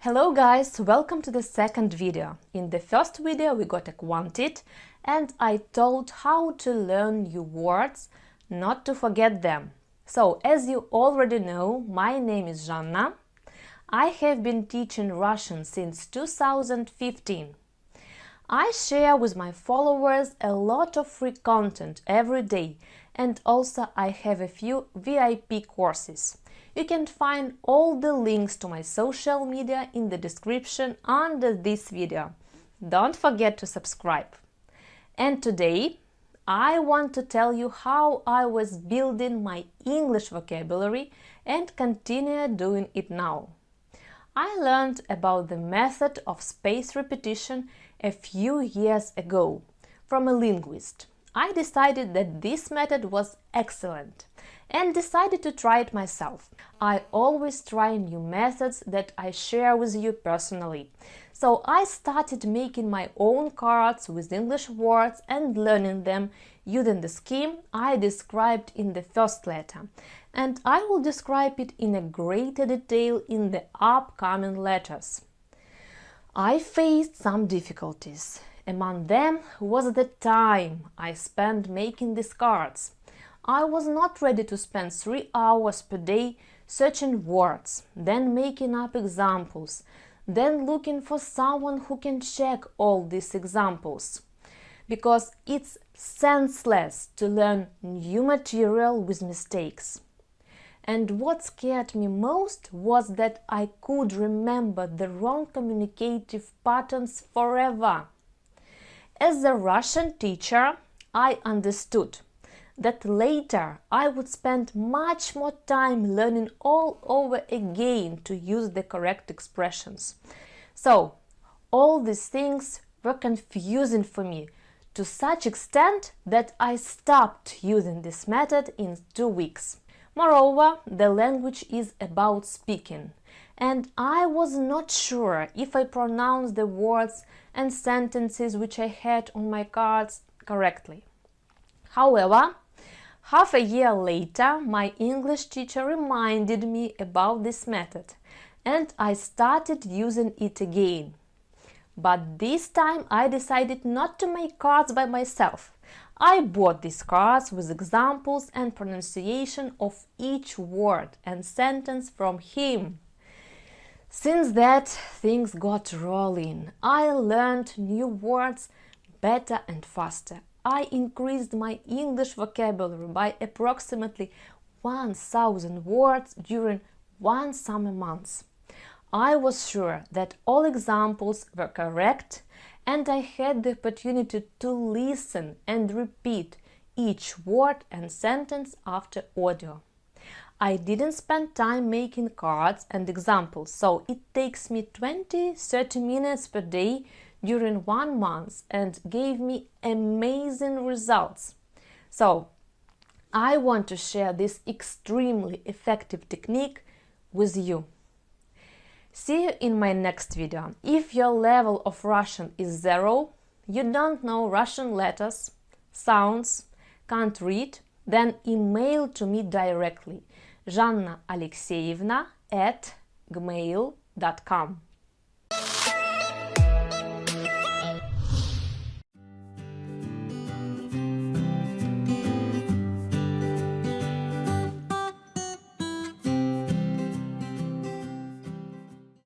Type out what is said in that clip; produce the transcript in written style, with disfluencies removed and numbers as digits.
Hello guys, welcome to the second video. In the first video we got acquainted and I told how to learn new words, not to forget them. So, as you already know, my name is Жанна. I have been teaching Russian since 2015. I share with my followers a lot of free content every day, and also I have a few VIP courses. You can find all the links to my social media in the description under this video. Don't forget to subscribe. And today I want to tell you how I was building my English vocabulary and continue doing it now. I learned about the method of spaced repetition a few years ago from a linguist. I decided that this method was excellent and decided to try it myself. I always try new methods that I share with you personally. So I started making my own cards with English words and learning them using the scheme I described in the first letter. And I will describe it in a greater detail in the upcoming letters. I faced some difficulties. Among them was the time I spent making these cards. I was not ready to spend 3 hours per day searching words, then making up examples, then looking for someone who can check all these examples. Because it's senseless to learn new material with mistakes. And what scared me most was that I could remember the wrong communicative patterns forever. As a Russian teacher, I understood that later I would spend much more time learning all over again to use the correct expressions. So, all these things were confusing for me to such extent that I stopped using this method in 2 weeks. Moreover, the language is about speaking, and I was not sure if I pronounced the words and sentences which I had on my cards correctly. However, half a year later, my English teacher reminded me about this method, and I started using it again. But this time I decided not to make cards by myself. I bought these cards with examples and pronunciation of each word and sentence from him. Since that, things got rolling. I learned new words better and faster. I increased my English vocabulary by approximately 1,000 words during 1 summer month. I was sure that all examples were correct, and I had the opportunity to listen and repeat each word and sentence after audio. I didn't spend time making cards and examples, so it takes me 20-30 minutes per day during 1 month and gave me amazing results. So, I want to share this extremely effective technique with you. See you in my next video. If your level of Russian is 0, you don't know Russian letters, sounds, can't read, then email to me directly jannaalexeyevna@gmail.com.